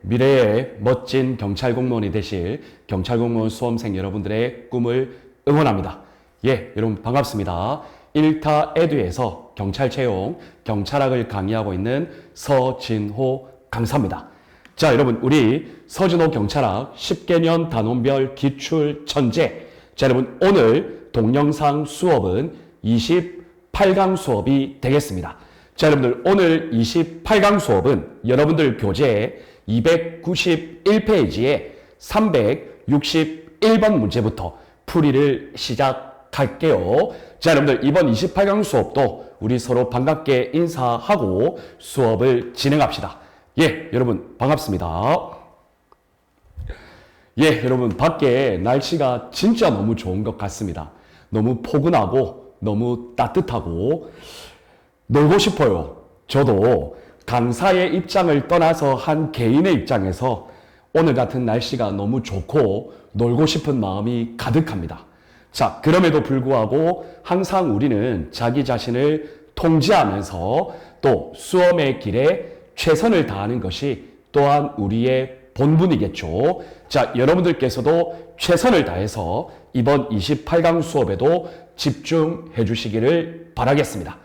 미래의 멋진 경찰 공무원이 되실 경찰 공무원 수험생 여러분들의 꿈을 응원합니다. 여러분 반갑습니다. 1타 에듀에서 경찰 채용, 경찰학을 강의하고 있는 서진호 강사입니다. 자, 여러분 우리 서진호 경찰학 10개년 단원별 기출 천재. 자, 여러분 오늘 동영상 수업은 28강 수업이 되겠습니다. 자, 여러분들 오늘 28강 수업은 여러분들 교재 291페이지에 361번 문제부터 풀이를 시작할게요. 자, 여러분들 이번 28강 수업도 우리 서로 반갑게 인사하고 수업을 진행합시다. 여러분 반갑습니다. 여러분 밖에 날씨가 진짜 너무 좋은 것 같습니다. 너무 포근하고 너무 따뜻하고 놀고 싶어요. 저도 강사의 입장을 떠나서 한 개인의 입장에서 오늘 같은 날씨가 너무 좋고 놀고 싶은 마음이 가득합니다. 자, 그럼에도 불구하고 항상 우리는 자기 자신을 통제하면서 또 수험의 길에 최선을 다하는 것이 또한 우리의 본분이겠죠. 자, 여러분들께서도 최선을 다해서 이번 28강 수업에도 집중해 주시기를 바라겠습니다.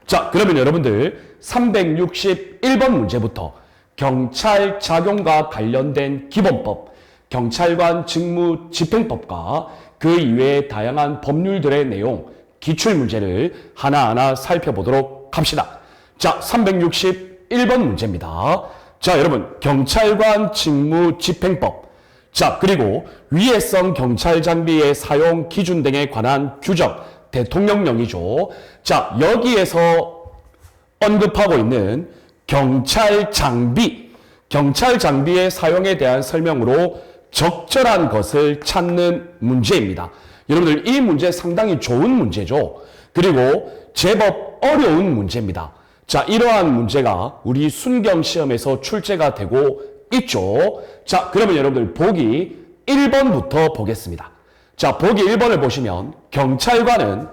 자, 그러면 여러분들 361번 문제부터 경찰 작용과 관련된 기본법, 경찰관 직무 집행법과 그 이외의 다양한 법률들의 내용, 기출문제를 하나하나 살펴보도록 합시다. 자, 361번 문제입니다. 자, 여러분 경찰관 직무 집행법, 자, 그리고 위해성 경찰 장비의 사용 기준 등에 관한 규정, 대통령령이죠. 자, 여기에서 언급하고 있는 경찰 장비, 경찰 장비의 사용에 대한 설명으로 적절한 것을 찾는 문제입니다. 여러분들 이 문제 상당히 좋은 문제죠. 그리고 제법 어려운 문제입니다. 자, 이러한 문제가 우리 순경 시험에서 출제가 되고 있죠. 자, 그러면 여러분들 보기 1번부터 보겠습니다. 자, 보기 1번을 보시면 경찰관은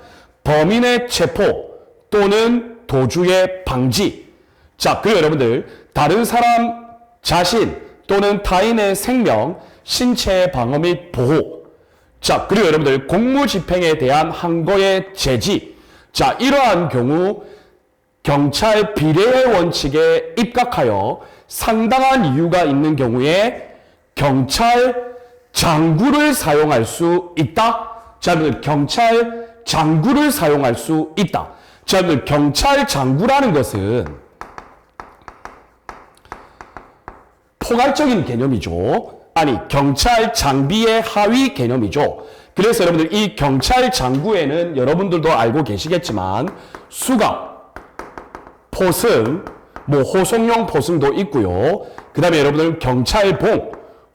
범인의 체포 또는 도주의 방지. 자, 그리고 여러분들 다른 사람 자신 또는 타인의 생명, 신체의 방어 및 보호. 자, 그리고 여러분들 공무집행에 대한 항거의 제지. 자, 이러한 경우 경찰 비례의 원칙에 입각하여 상당한 이유가 있는 경우에 경찰 장구를 사용할 수 있다. 자, 여러분들 경찰 장구를 사용할 수 있다. 자, 여러분들 경찰 장구라는 것은 포괄적인 개념이죠. 아니, 경찰 장비의 하위 개념이죠. 그래서 여러분들 이 경찰 장구에는 여러분들도 알고 계시겠지만 수갑, 포승, 호송용 포승도 있고요. 그 다음에 여러분들 경찰봉,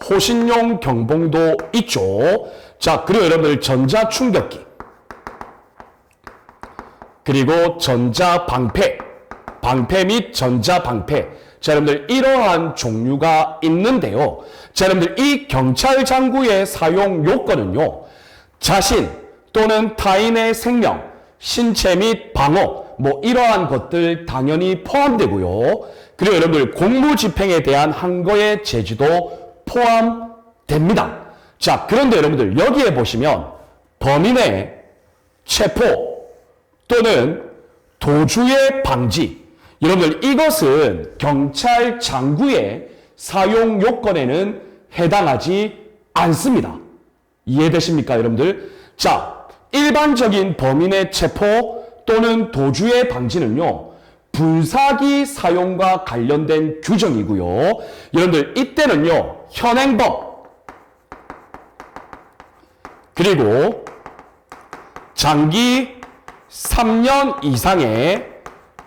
호신용 경봉도 있죠. 자, 그리고 여러분들 전자충격기, 그리고 전자방패, 방패 및 전자방패. 자, 여러분들 이러한 종류가 있는데요. 자, 여러분들 이 경찰 장구의 사용 요건은요, 자신 또는 타인의 생명, 신체 및 방어, 이러한 것들 당연히 포함되고요. 그리고 여러분들 공무집행에 대한 항거의 제지도 포함됩니다. 자, 그런데 여러분들 여기에 보시면 범인의 체포 또는 도주의 방지, 여러분들 이것은 경찰 장구의 사용 요건에는 해당하지 않습니다. 이해되십니까, 여러분들? 자, 일반적인 범인의 체포 또는 도주의 방지는요, 불사기 사용과 관련된 규정이고요. 여러분들 이때는요, 현행범, 그리고 장기 3년 이상의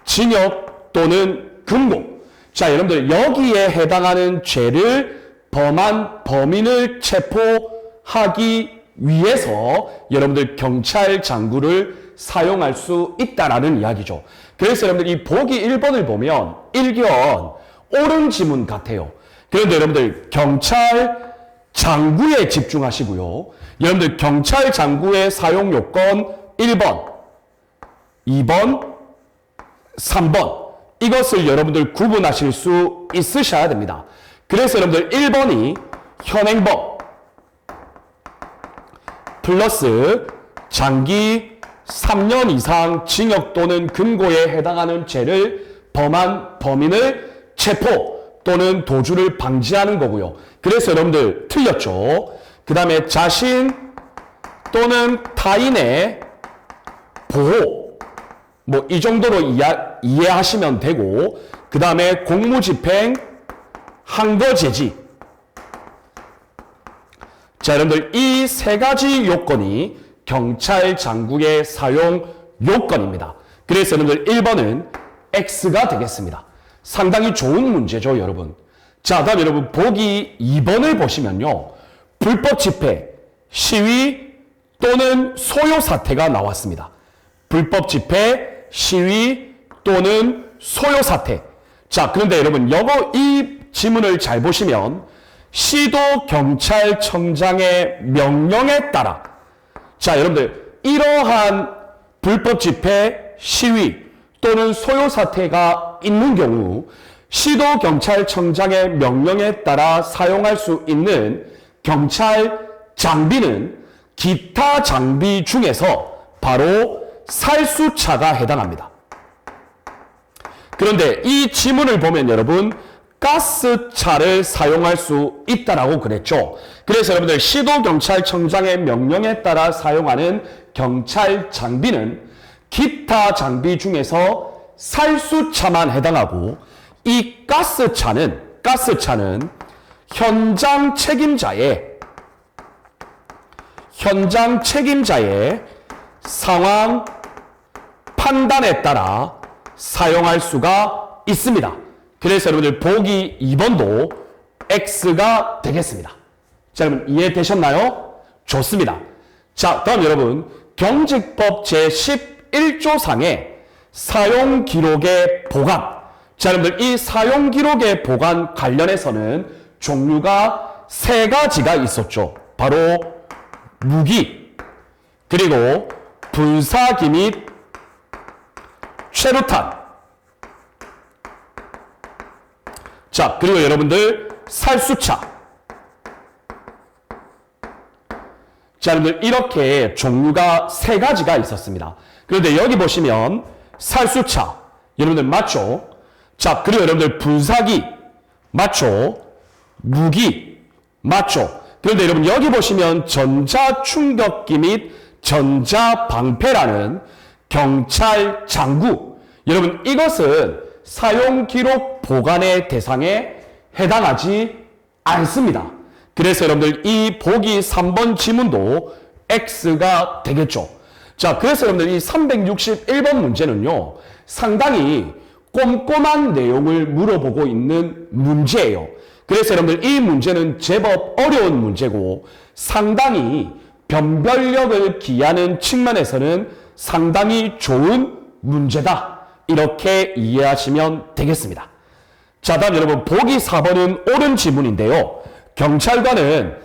징역 또는 금고. 자, 여러분들 여기에 해당하는 죄를 범한 범인을 체포하기 위해서 여러분들 경찰 장구를 사용할 수 있다라는 이야기죠. 그래서 여러분들 이 보기 1번을 보면 일견 옳은 지문 같아요. 그런데 여러분들 경찰 장구에 집중하시고요. 여러분들 경찰 장구의 사용 요건 1번, 2번, 3번 이것을 여러분들 구분하실 수 있으셔야 됩니다. 그래서 여러분들 1번이 현행범 플러스 장기 3년 이상 징역 또는 금고에 해당하는 죄를 범한 범인을 체포 또는 도주를 방지하는 거고요. 그래서 여러분들 틀렸죠. 그 다음에 자신 또는 타인의 보호 뭐 이 정도로 이해하시면 되고, 그 다음에 공무집행 항거제지. 자, 여러분들 이 세 가지 요건이 경찰 장구의 사용 요건입니다. 그래서 여러분들 1번은 X가 되겠습니다. 상당히 좋은 문제죠, 여러분. 자, 다음 여러분 보기 2번을 보시면요. 불법 집회, 시위 또는 소요 사태가 나왔습니다. 불법 집회, 시위 또는 소요 사태. 자, 그런데 여러분 이 지문을 잘 보시면 시도 경찰청장의 명령에 따라, 자, 여러분들 이러한 불법 집회, 시위 또는 소요 사태가 있는 경우 시도 경찰청장의 명령에 따라 사용할 수 있는 경찰 장비는 기타 장비 중에서 바로 살수차가 해당합니다. 그런데 이 지문을 보면 여러분 가스차를 사용할 수 있다라고 그랬죠. 그래서 여러분들 시도경찰청장의 명령에 따라 사용하는 경찰 장비는 기타 장비 중에서 살수차만 해당하고, 이 가스차는 현장 책임자의 상황 판단에 따라 사용할 수가 있습니다. 그래서 여러분들 보기 2번도 X가 되겠습니다. 자, 여러분 이해되셨나요? 좋습니다. 자, 다음 여러분 경직법 제11조 상의 사용 기록의 보관. 자, 여러분들 이 사용 기록의 보관 관련해서는 종류가 세 가지가 있었죠. 바로 무기, 그리고 분사기 및 최루탄. 자, 그리고 여러분들 살수차. 자, 여러분들 이렇게 종류가 세 가지가 있었습니다. 그런데 여기 보시면 살수차, 여러분들 맞죠? 자, 그리고 여러분들 분사기 맞죠? 무기 맞죠? 그런데 여러분 여기 보시면 전자충격기 및 전자방패라는 경찰 장구, 여러분 이것은 사용 기록 보관의 대상에 해당하지 않습니다. 그래서 여러분들 이 보기 3번 지문도 X가 되겠죠. 자, 그래서 여러분들 이 361번 문제는요, 상당히 꼼꼼한 내용을 물어보고 있는 문제예요. 그래서 여러분들 이 문제는 제법 어려운 문제고 상당히 변별력을 기하는 측면에서는 상당히 좋은 문제다, 이렇게 이해하시면 되겠습니다. 자, 다음 여러분 보기 4번은 옳은 지문인데요. 경찰관은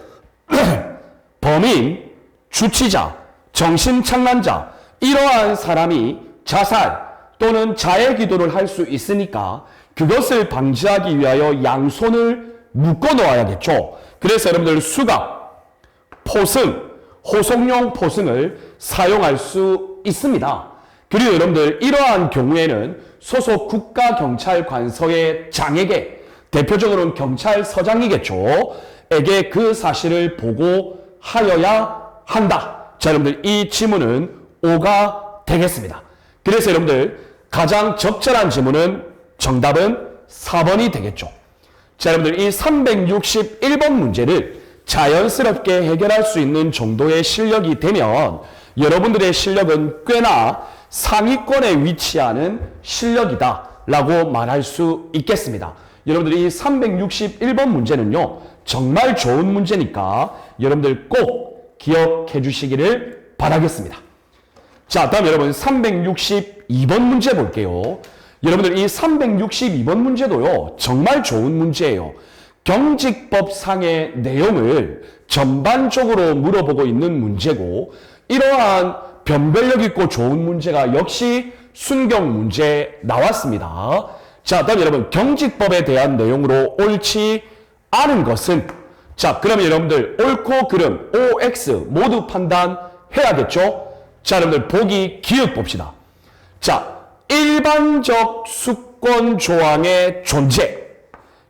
범인, 주치자, 정신착란자 이러한 사람이 자살 또는 자해 기도를 할 수 있으니까 그것을 방지하기 위하여 양손을 묶어 놓아야겠죠. 그래서 여러분들 수갑, 포승, 호송용 포승을 사용할 수 있습니다. 그리고 여러분들 이러한 경우에는 소속 국가경찰관서의 장에게, 대표적으로는 경찰서장이겠죠, 에게 그 사실을 보고하여야 한다. 자, 여러분들 이 지문은 O가 되겠습니다. 그래서 여러분들 가장 적절한 지문은 정답은 4번이 되겠죠. 자, 여러분들 이 361번 문제를 자연스럽게 해결할 수 있는 정도의 실력이 되면 여러분들의 실력은 꽤나 상위권에 위치하는 실력이다 라고 말할 수 있겠습니다. 여러분들이 이 361번 문제는요, 정말 좋은 문제니까 여러분들 꼭 기억해 주시기를 바라겠습니다. 자, 다음 여러분 362번 문제 볼게요. 여러분들 이 362번 문제도요, 정말 좋은 문제예요. 경직법상의 내용을 전반적으로 물어보고 있는 문제고, 이러한 변별력 있고 좋은 문제가 역시 순경 문제 나왔습니다. 자, 다음 여러분 경직법에 대한 내용으로 옳지 아는 것은, 자, 그러면 여러분들 옳고 그름, OX 모두 판단해야겠죠? 자, 여러분들 보기 기억 봅시다. 자, 일반적 수권 조항의 존재.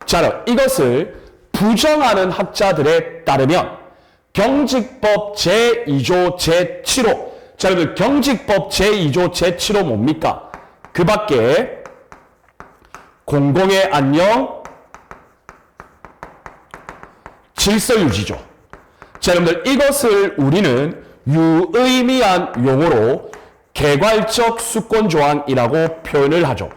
자, 이것을 부정하는 학자들에 따르면 경직법 제2조 제7호. 자, 여러분들 경직법 제2조 제7호 뭡니까? 그 밖에 공공의 안녕, 질서유지죠. 자, 여러분들 이것을 우리는 유의미한 용어로 개괄적 수권조항이라고 표현을 하죠.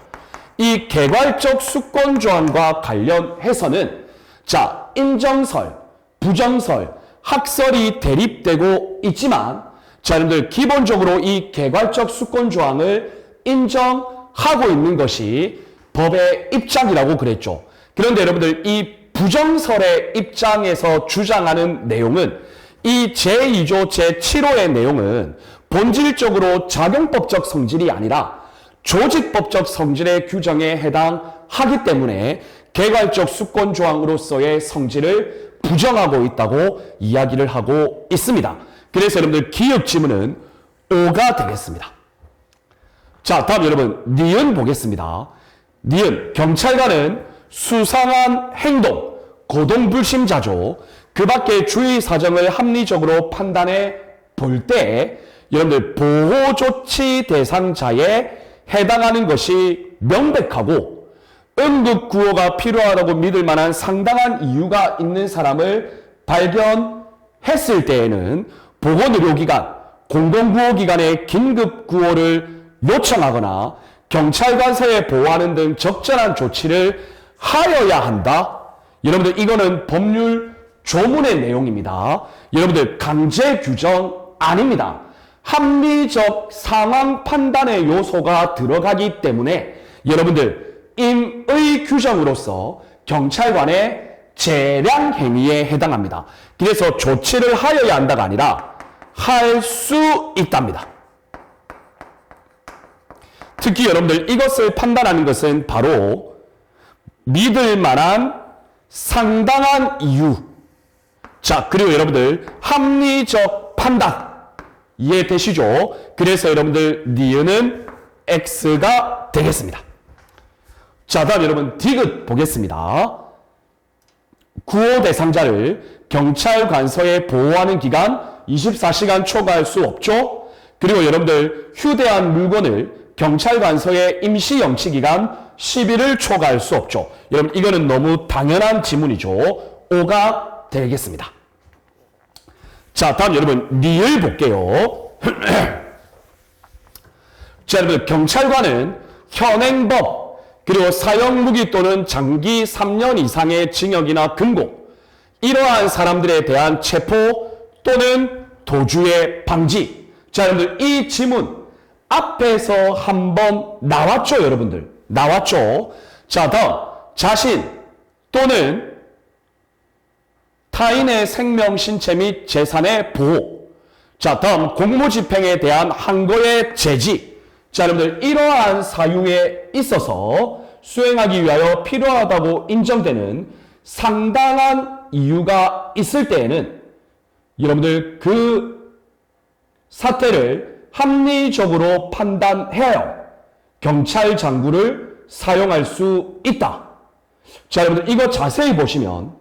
이 개괄적 수권조항과 관련해서는 자, 인정설, 부정설, 학설이 대립되고 있지만 자, 여러분들 기본적으로 이 개괄적 수권조항을 인정하고 있는 것이 법의 입장이라고 그랬죠. 그런데 여러분들 이 부정설의 입장에서 주장하는 내용은 이 제2조 제7호의 내용은 본질적으로 작용법적 성질이 아니라 조직법적 성질의 규정에 해당하기 때문에 개괄적 수권조항으로서의 성질을 부정하고 있다고 이야기를 하고 있습니다. 그래서 여러분들 기억 지문은 5가 되겠습니다. 자, 다음 여러분 니은 보겠습니다. 니은 경찰관은 수상한 행동, 고동불심자죠. 그 밖의 주의 사정을 합리적으로 판단해 볼 때 여러분들 보호조치 대상자에 해당하는 것이 명백하고 응급구호가 필요하다고 믿을 만한 상당한 이유가 있는 사람을 발견했을 때에는 보건의료기관, 공공구호기관에 긴급구호를 요청하거나 경찰관서에 보호하는 등 적절한 조치를 하여야 한다. 여러분들 이거는 법률 조문의 내용입니다. 여러분들 강제 규정 아닙니다. 합리적 상황 판단의 요소가 들어가기 때문에 여러분들 임의 규정으로서 경찰관의 재량 행위에 해당합니다. 그래서 조치를 하여야 한다가 아니라 할 수 있답니다. 특히 여러분들 이것을 판단하는 것은 바로 믿을 만한 상당한 이유. 자, 그리고 여러분들 합리적 판단 이해되시죠? 그래서 여러분들 니은은 X가 되겠습니다. 자, 다음 여러분 디귿 보겠습니다. 구호 대상자를 경찰관서에 보호하는 기간 24시간 초과할 수 없죠? 그리고 여러분들 휴대한 물건을 경찰관서에 임시 영치 기간 10일을 초과할 수 없죠. 여러분 이거는 너무 당연한 지문이죠. 5가 되겠습니다. 자, 다음 여러분 니을 볼게요. 자, 여러분 경찰관은 현행법 그리고 사형무기 또는 장기 3년 이상의 징역이나 금고, 이러한 사람들에 대한 체포 또는 도주의 방지. 자, 여러분들 이 지문 앞에서 한번 나왔죠, 여러분들? 나왔죠? 자, 다음 자신 또는 타인의 생명, 신체 및 재산의 보호. 자, 다음 공무집행에 대한 항고의 제지. 자, 여러분들 이러한 사유에 있어서 수행하기 위하여 필요하다고 인정되는 상당한 이유가 있을 때에는 여러분들 그 사태를 합리적으로 판단해야 경찰 장구를 사용할 수 있다. 자, 여러분들 이거 자세히 보시면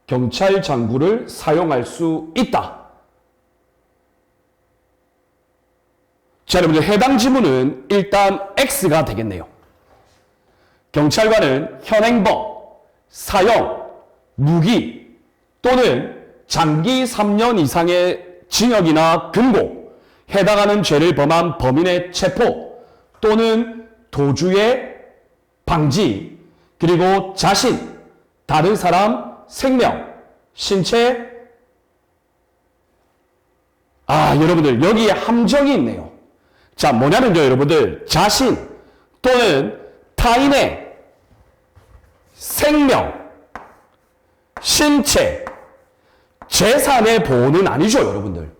경찰 장구를 사용할 수 있다. 자, 여러분들 해당 지문은 일단 X가 되겠네요. 경찰관은 현행법, 사형, 무기 또는 장기 3년 이상의 징역이나 금고, 해당하는 죄를 범한 범인의 체포 또는 도주의 방지, 그리고 자신, 다른 사람 생명, 신체, 여러분들 여기에 함정이 있네요. 자, 뭐냐면요, 여러분들 자신 또는 타인의 생명, 신체, 재산의 보호는 아니죠, 여러분들.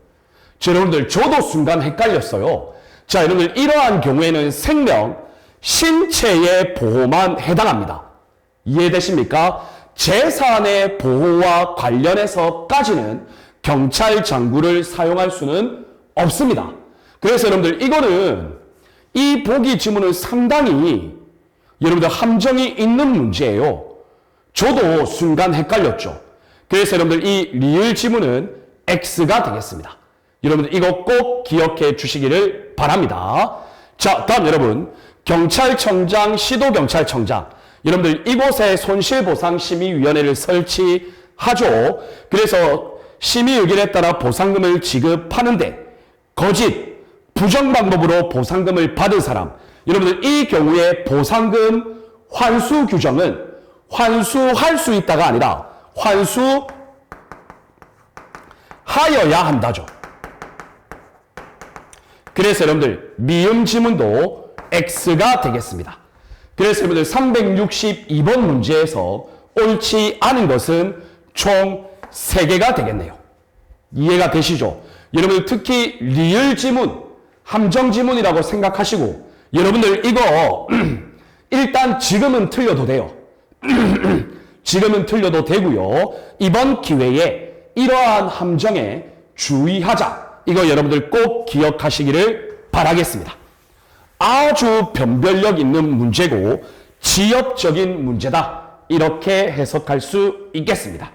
자, 여러분들, 저도 순간 헷갈렸어요. 자, 여러분들, 이러한 경우에는 생명, 신체의 보호만 해당합니다. 이해되십니까? 재산의 보호와 관련해서까지는 경찰 장구를 사용할 수는 없습니다. 그래서 여러분들, 이거는 이 보기 지문은 상당히 여러분들 함정이 있는 문제예요. 저도 순간 헷갈렸죠. 그래서 여러분들, 이 리을 지문은 X가 되겠습니다. 여러분들, 이거 꼭 기억해 주시기를 바랍니다. 자, 다음 여러분, 경찰청장, 시도경찰청장. 여러분들, 이곳에 손실보상심의위원회를 설치하죠. 그래서 심의 의견에 따라 보상금을 지급하는데 거짓, 부정방법으로 보상금을 받은 사람. 여러분들, 이 경우에 보상금 환수 규정은 환수할 수 있다가 아니라 환수하여야 한다죠. 그래서 여러분들, 미음 지문도 X가 되겠습니다. 그래서 여러분들, 362번 문제에서 옳지 않은 것은 총 3개가 되겠네요. 이해가 되시죠? 여러분들, 특히 리을 지문, 함정 지문이라고 생각하시고, 여러분들 이거 일단 지금은 틀려도 돼요. 지금은 틀려도 되고요. 이번 기회에 이러한 함정에 주의하자. 이거 여러분들 꼭 기억하시기를 바라겠습니다. 아주 변별력 있는 문제고 지역적인 문제다. 이렇게 해석할 수 있겠습니다.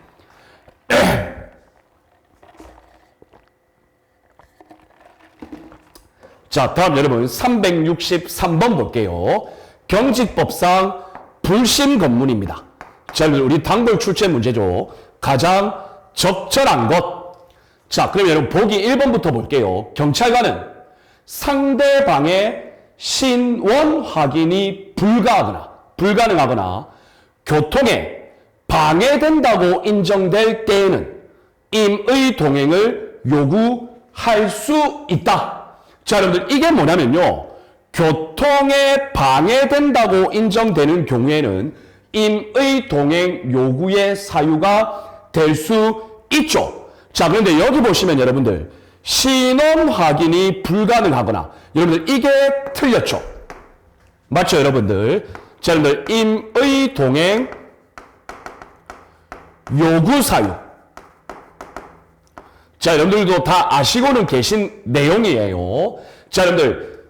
자, 다음 여러분 363번 볼게요. 경직법상 불심 검문입니다. 자, 우리 단골 출제 문제죠. 가장 적절한 것. 자, 그럼 여러분 보기 1번부터 볼게요. 경찰관은 상대방의 신원 확인이 불가능하거나 교통에 방해된다고 인정될 때에는 임의 동행을 요구할 수 있다. 자, 여러분들 이게 뭐냐면요. 교통에 방해된다고 인정되는 경우에는 임의 동행 요구의 사유가 될 수 있죠. 자, 그런데 여기 보시면 여러분들 신원 확인이 불가능하거나 여러분들 이게 틀렸죠. 맞죠, 여러분들? 자, 여러분들 임의 동행 요구 사유. 자, 여러분들도 다 아시고는 계신 내용이에요. 자, 여러분들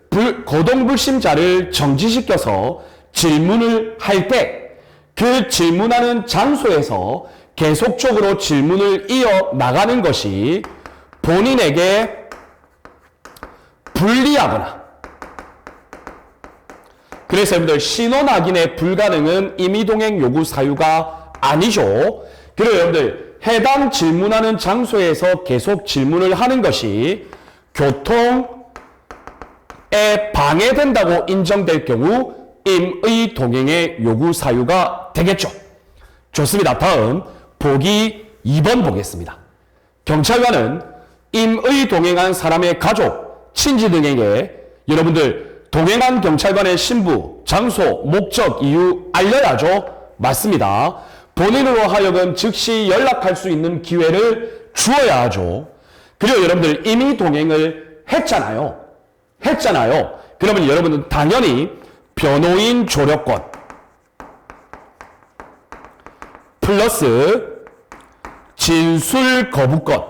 거동불심자를 정지시켜서 질문을 할 때 그 질문하는 장소에서 계속적으로 질문을 이어나가는 것이 본인에게 불리하거나, 그래서 여러분들 신원 확인의 불가능은 임의동행 요구 사유가 아니죠. 그리고 여러분들 해당 질문하는 장소에서 계속 질문을 하는 것이 교통에 방해된다고 인정될 경우 임의 동행의 요구 사유가 되겠죠. 좋습니다. 다음 보기 2번 보겠습니다. 경찰관은 임의 동행한 사람의 가족, 친지 등에게 여러분들 동행한 경찰관의 신부, 장소, 목적, 이유 알려야죠. 맞습니다. 본인으로 하여금 즉시 연락할 수 있는 기회를 주어야 하죠. 그리고 여러분들 이미 동행을 했잖아요. 그러면 여러분은 당연히 변호인 조력권 플러스 진술 거부권,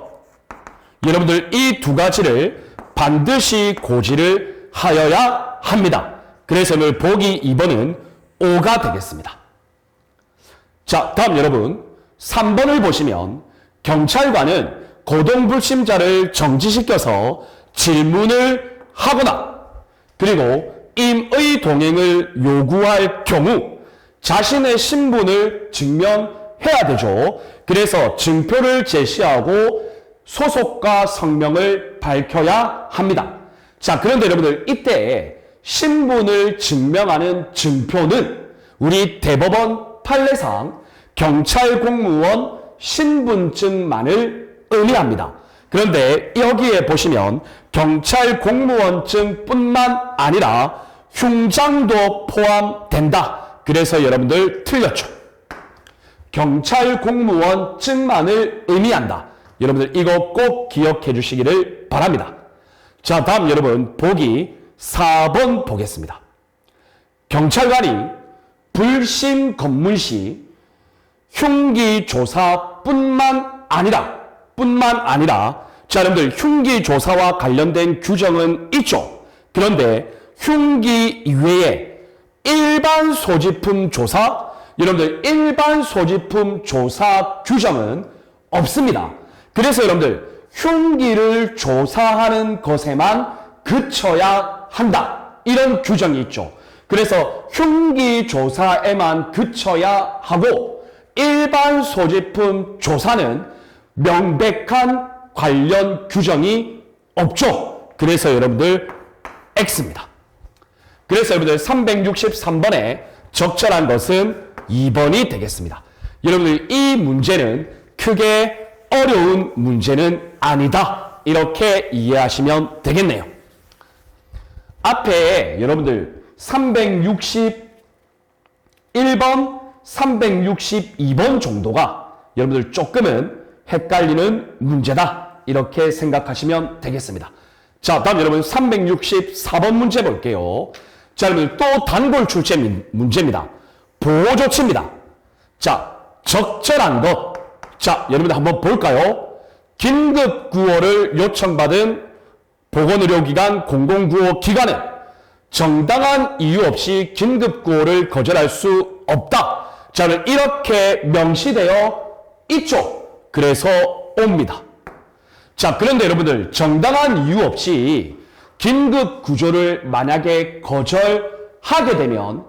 여러분들 이 두 가지를 반드시 고지를 하여야 합니다. 그래서 오늘 보기 2번은 5가 되겠습니다. 자, 다음 여러분 3번을 보시면 경찰관은 거동불심자를 정지시켜서 질문을 하거나 그리고 임의 동행을 요구할 경우 자신의 신분을 증명해야 되죠. 그래서 증표를 제시하고 소속과 성명을 밝혀야 합니다. 자, 그런데 여러분들 이때 신분을 증명하는 증표는 우리 대법원 판례상 경찰 공무원 신분증만을 의미합니다. 그런데 여기에 보시면 경찰 공무원증뿐만 아니라 흉장도 포함된다. 그래서 여러분들 틀렸죠. 경찰 공무원증만을 의미한다. 여러분들 이거 꼭 기억해 주시기를 바랍니다. 자, 다음 여러분 보기 4번 보겠습니다. 경찰관이 불심 검문 시 흉기 조사뿐만 아니라 자, 여러분들 흉기 조사와 관련된 규정은 있죠. 그런데 흉기 이외에 일반 소지품 조사, 여러분들 일반 소지품 조사 규정은 없습니다. 그래서 여러분들 흉기를 조사하는 것에만 그쳐야 한다. 이런 규정이 있죠. 그래서 흉기 조사에만 그쳐야 하고 일반 소지품 조사는 명백한 관련 규정이 없죠. 그래서 여러분들 X입니다. 그래서 여러분들 363번에 적절한 것은 2번이 되겠습니다. 여러분들 이 문제는 크게 어려운 문제는 아니다. 이렇게 이해하시면 되겠네요. 앞에 여러분들 361번, 362번 정도가 여러분들 조금은 헷갈리는 문제다. 이렇게 생각하시면 되겠습니다. 자, 다음 여러분 364번 문제 볼게요. 자, 여러분 또 단골 출제 문제입니다. 보호조치입니다. 자, 적절한 것. 자, 여러분들 한번 볼까요? 긴급 구호를 요청받은 보건의료기관, 공공구호기관은 정당한 이유 없이 긴급 구호를 거절할 수 없다. 자, 이렇게 명시되어 있죠. 그래서 옵니다. 자, 그런데 여러분들 정당한 이유 없이 긴급 구조를 만약에 거절하게 되면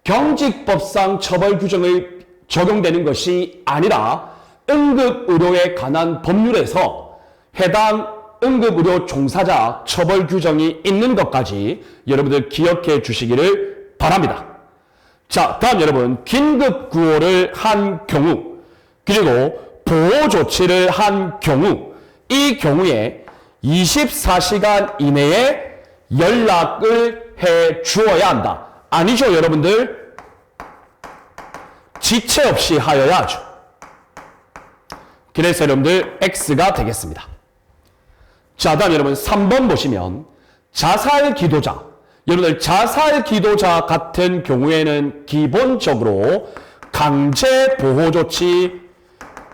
경직법상 처벌 규정이 적용되는 것이 아니라 응급의료에 관한 법률에서 해당 응급의료 종사자 처벌 규정이 있는 것까지 여러분들 기억해 주시기를 바랍니다. 자, 다음 여러분 긴급 구호를 한 경우 그리고 보호 조치를 한 경우 이 경우에 24시간 이내에 연락을 해 주어야 한다. 아니죠, 여러분들? 지체 없이 하여야 하죠. 그래서 여러분들 X가 되겠습니다. 자, 다음 여러분 3번 보시면 자살 기도자. 여러분들 자살 기도자 같은 경우에는 기본적으로 강제 보호 조치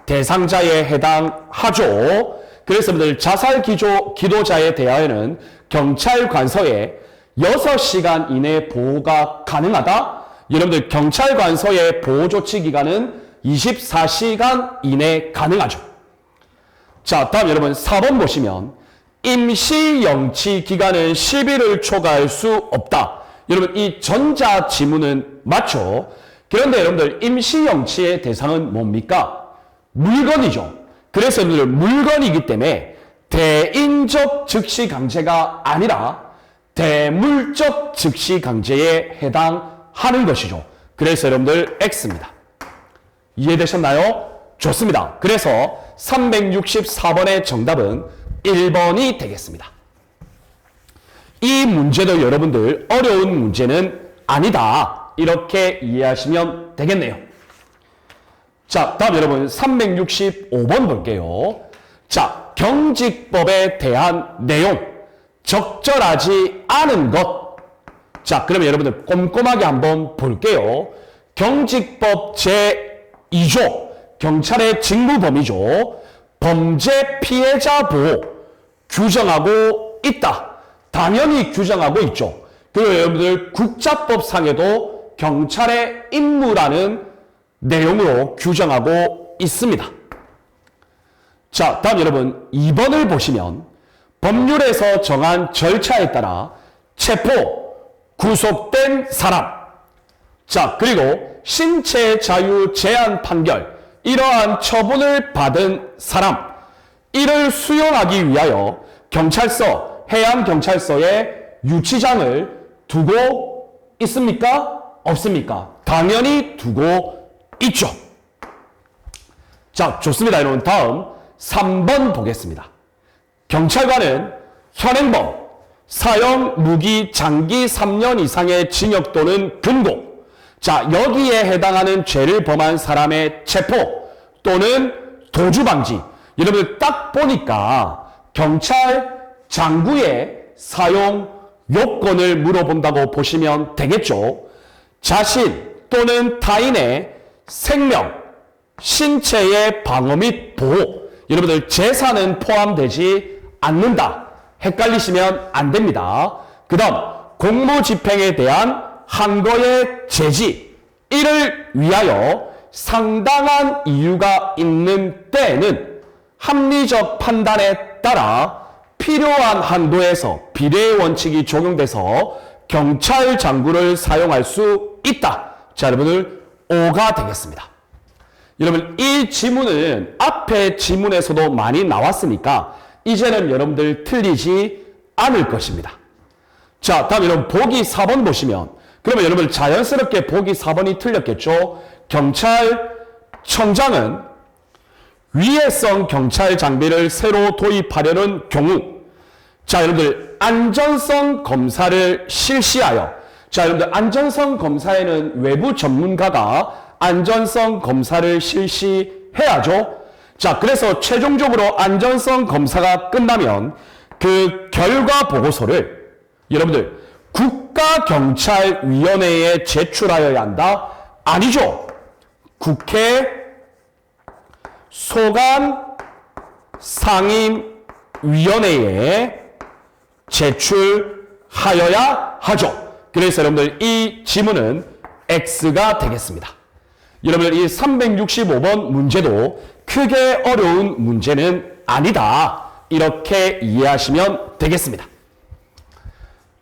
대상자에 해당하죠. 그래서 여러분들 자살 기도자에 대하여는 경찰 관서에 6시간 이내 보호가 가능하다. 여러분들 경찰 관서의 보호 조치 기간은 24시간 이내 가능하죠. 자, 다음 여러분 4번 보시면 임시 영치 기간은 10일을 초과할 수 없다. 여러분 이 전자 지문은 맞죠? 그런데 여러분들 임시 영치의 대상은 뭡니까? 물건이죠. 그래서 여러분들 물건이기 때문에 대인적 즉시 강제가 아니라 대물적 즉시 강제에 해당하는 것이죠. 그래서 여러분들 X입니다. 이해되셨나요? 좋습니다. 그래서 364번의 정답은 1번이 되겠습니다. 이 문제도 여러분들 어려운 문제는 아니다. 이렇게 이해하시면 되겠네요. 자, 다음 여러분 365번 볼게요. 자, 경직법에 대한 내용 적절하지 않은 것. 자, 그러면 여러분들 꼼꼼하게 한번 볼게요. 경직법 제2조 경찰의 직무 범위죠. 범죄 피해자 보호 규정하고 있다. 당연히 규정하고 있죠. 그리고 여러분들 국자법상에도 경찰의 임무라는 내용으로 규정하고 있습니다. 자, 다음 여러분 2번을 보시면 법률에서 정한 절차에 따라 체포, 구속된 사람. 자, 그리고 신체 자유 제한 판결, 이러한 처분을 받은 사람. 이를 수용하기 위하여 경찰서, 해양경찰서에 유치장을 두고 있습니까? 없습니까? 당연히 두고 있죠. 자, 좋습니다. 여러분 다음 3번 보겠습니다. 경찰관은 현행범, 사형, 무기, 장기 3년 이상의 징역 또는 금고. 자, 여기에 해당하는 죄를 범한 사람의 체포 또는 도주 방지. 여러분들 딱 보니까 경찰장구의 사용 요건을 물어본다고 보시면 되겠죠. 자신 또는 타인의 생명, 신체의 방어 및 보호, 여러분들 재산은 포함되지 않는다. 헷갈리시면 안 됩니다. 그 다음 공무집행에 대한 한거의 제지, 이를 위하여 상당한 이유가 있는 때에는 합리적 판단에 따라 필요한 한도에서 비례의 원칙이 적용돼서 경찰 장구를 사용할 수 있다. 자, 여러분들 5가 되겠습니다. 여러분 이 지문은 앞에 지문에서도 많이 나왔으니까 이제는 여러분들 틀리지 않을 것입니다. 자, 다음 여러분 보기 4번 보시면 그러면 여러분 자연스럽게 보기 4번이 틀렸겠죠. 경찰청장은 위해성 경찰 장비를 새로 도입하려는 경우, 자 여러분들 안전성 검사를 실시하여, 자 여러분들 안전성 검사에는 외부 전문가가 안전성 검사를 실시해야죠. 자 그래서 최종적으로 안전성 검사가 끝나면 그 결과 보고서를 여러분들 국가경찰위원회에 제출하여야 한다? 아니죠. 국회 소관상임위원회에 제출하여야 하죠. 그래서 여러분들 이 지문은 X가 되겠습니다. 여러분들 이 365번 문제도 크게 어려운 문제는 아니다. 이렇게 이해하시면 되겠습니다.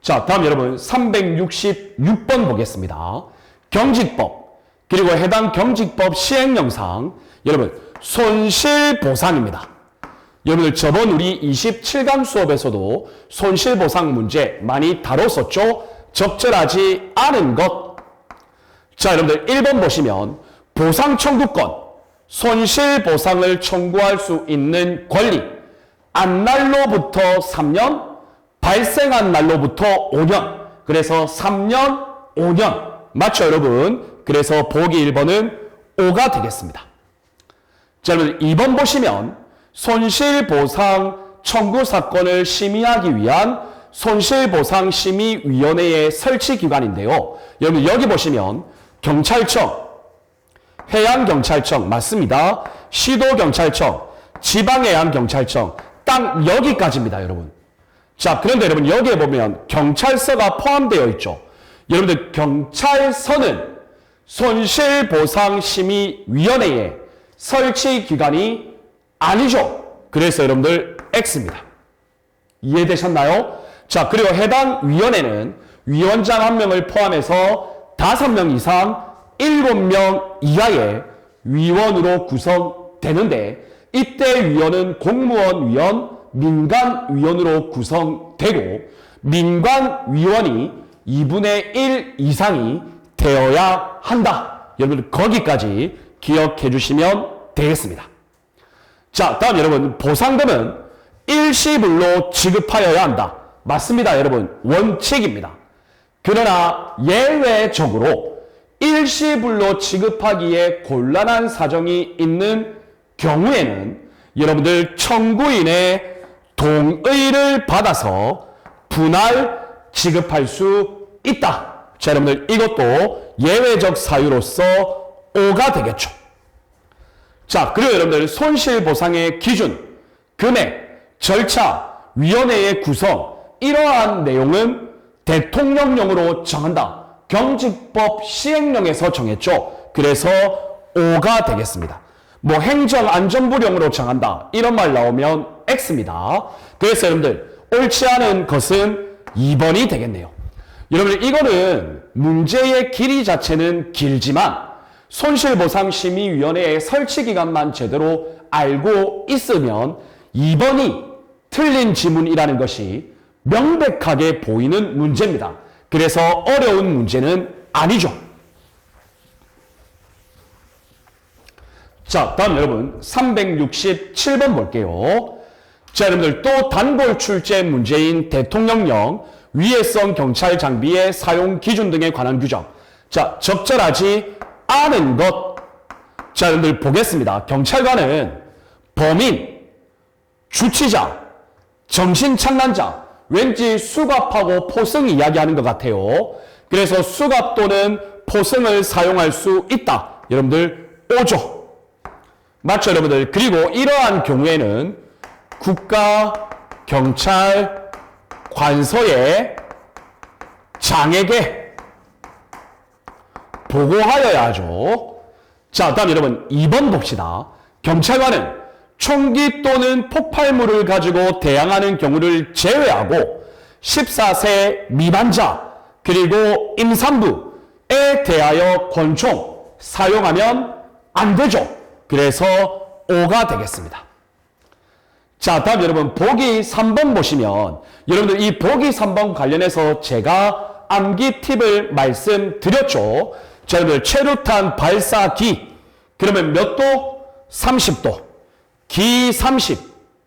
자, 다음 여러분 366번 보겠습니다. 경직법 그리고 해당 경직법 시행령상 여러분 손실보상입니다. 여러분들 저번 우리 27강 수업에서도 손실보상 문제 많이 다뤘었죠. 적절하지 않은 것. 자 여러분들 1번 보시면 보상청구권, 손실보상을 청구할 수 있는 권리, 안날로부터 3년, 발생한 날로부터 5년. 그래서 3년, 5년. 맞죠, 여러분? 그래서 보기 1번은 5가 되겠습니다. 자, 여러분 2번 보시면 손실보상 청구 사건을 심의하기 위한 손실보상심의위원회의 설치기관인데요. 여러분 여기 보시면 경찰청, 해양경찰청 맞습니다. 시도경찰청, 지방해양경찰청 딱 여기까지입니다, 여러분. 자, 그런데 여러분 여기에 보면 경찰서가 포함되어 있죠. 여러분들 경찰서는 손실보상심의위원회의 설치기관이 아니죠. 그래서 여러분들 X입니다. 이해되셨나요? 자, 그리고 해당 위원회는 위원장 1명을 포함해서 5명 이상 7명 이하의 위원으로 구성되는데 이때 위원은 공무원 위원, 민간 위원으로 구성되고 민간 위원이 2분의 1 이상이 되어야 한다. 여러분 거기까지 기억해 주시면 되겠습니다. 자, 다음 여러분 보상금은 일시불로 지급하여야 한다. 맞습니다, 여러분. 원칙입니다. 그러나 예외적으로 일시불로 지급하기에 곤란한 사정이 있는 경우에는 여러분들 청구인의 동의를 받아서 분할 지급할 수 있다. 자, 여러분들 이것도 예외적 사유로서 5가 되겠죠. 자, 그리고 여러분들 손실보상의 기준, 금액, 절차, 위원회의 구성 이러한 내용은 대통령령으로 정한다. 경직법 시행령에서 정했죠. 그래서 5가 되겠습니다. 뭐 행정안전부령으로 정한다. 이런 말 나오면 X입니다. 그래서 여러분들 옳지 않은 것은 2번이 되겠네요. 여러분들 이거는 문제의 길이 자체는 길지만 손실보상심의위원회의 설치기간만 제대로 알고 있으면 2번이 틀린 지문이라는 것이 명백하게 보이는 문제입니다. 그래서 어려운 문제는 아니죠. 자, 다음 여러분 367번 볼게요. 자, 여러분들 또 단골 출제 문제인 대통령령, 위해성 경찰 장비의 사용 기준 등에 관한 규정. 자, 적절하지 않은 것. 자, 여러분들 보겠습니다. 경찰관은 범인, 주치자, 정신착란자, 왠지 수갑하고 포승 이야기하는 것 같아요. 그래서 수갑 또는 포승을 사용할 수 있다. 여러분들 5조. 맞죠, 여러분들? 그리고 이러한 경우에는 국가, 경찰, 관서에 장에게 보고하여야 하죠. 자, 다음 여러분 2번 봅시다. 경찰관은 총기 또는 폭발물을 가지고 대항하는 경우를 제외하고 14세 미만자 그리고 임산부에 대하여 권총 사용하면 안 되죠. 그래서 5가 되겠습니다. 자, 다음 여러분 보기 3번 보시면 여러분들 이 보기 3번 관련해서 제가 암기 팁을 말씀드렸죠. 자, 여러분들 최루탄 발사기 그러면 몇 도? 30도. 기 30.